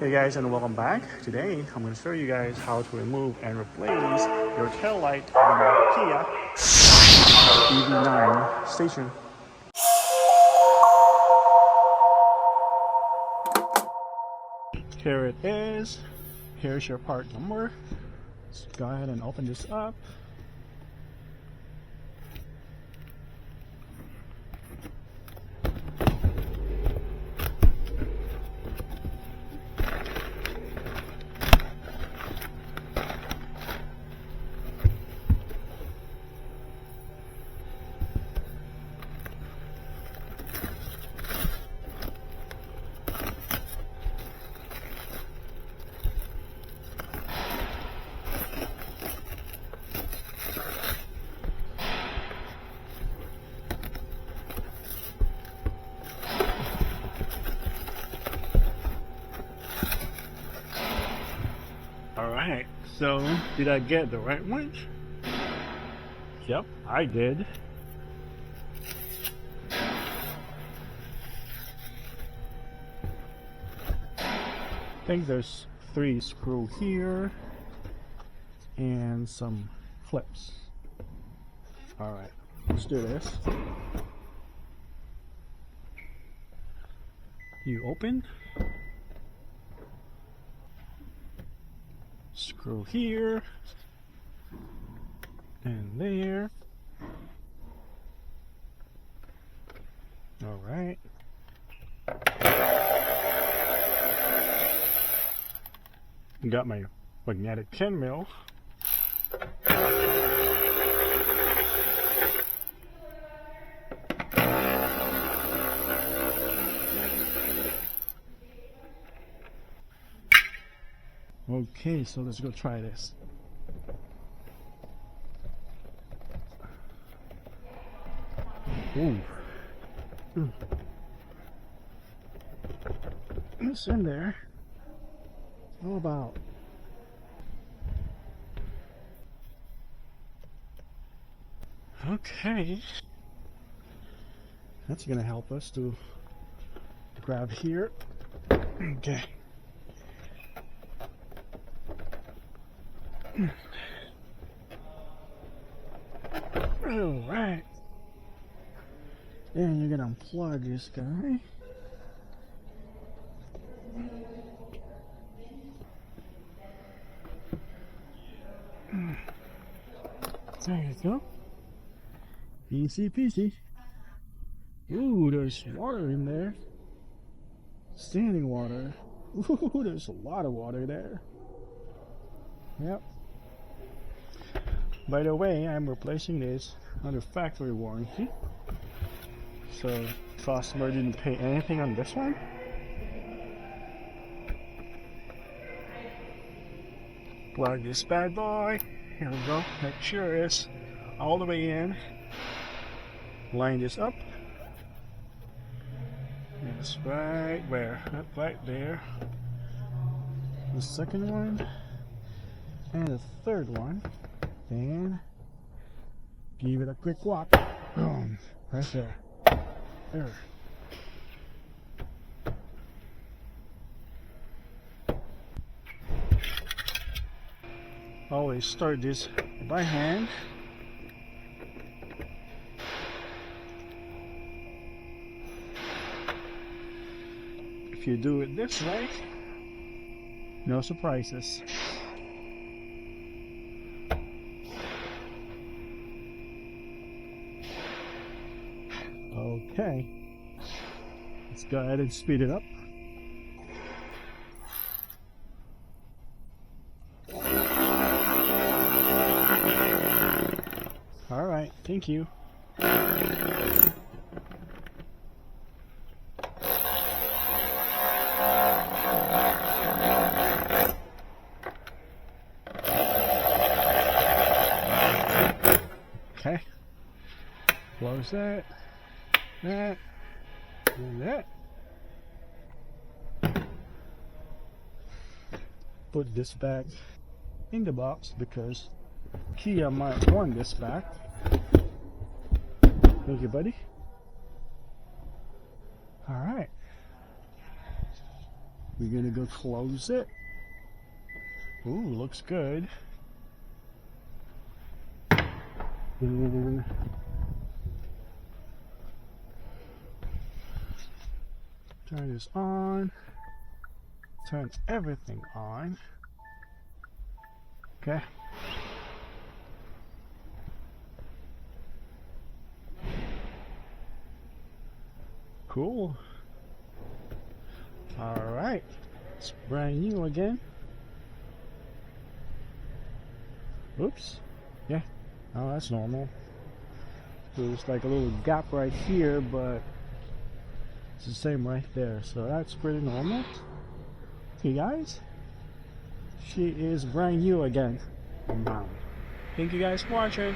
Hey guys, and welcome back. Today I'm going to show you guys how to remove and replace your tail light on your Kia EV9 station. Here it is. Here's your part number. Let's go ahead and open this up. Alright, so did I get the right one? Yep, I did. I think there's 3 screws here and some clips. Alright, let's do this. You open. Screw here and there. All right. Got my magnetic pinwheel. Okay, so let's go try this. Ooh. It's in there. How about? Okay. That's gonna help us to grab here. Okay. Alright. Then you're gonna unplug this guy. There you go. Easy peasy. Ooh, there's water in there. Standing water. Ooh, there's a lot of water there. Yep. By the way, I'm replacing this under factory warranty, so customer didn't pay anything on this one. Plug this bad boy. Here we go. Make sure it's all the way in. Line this up. It's right where? Right there. The second one and the third one. And give it a quick walk. Boom. Right there. There. Always start this by hand. If you do it this way, no surprises. Okay, let's go ahead and speed it up. All right, thank you. Okay, close that. That and that. Put this back in the box because Kia might want this back. Thank you, buddy. Alright. We're gonna go close it. Ooh, looks good. And turn this on. Turn everything on. Okay. Cool. Alright. It's brand new again. Oops. Yeah. Oh, that's normal. There's like a little gap right here, but it's the same right there. So that's pretty normal. Okay, guys. She is brand new again. Thank you guys for watching.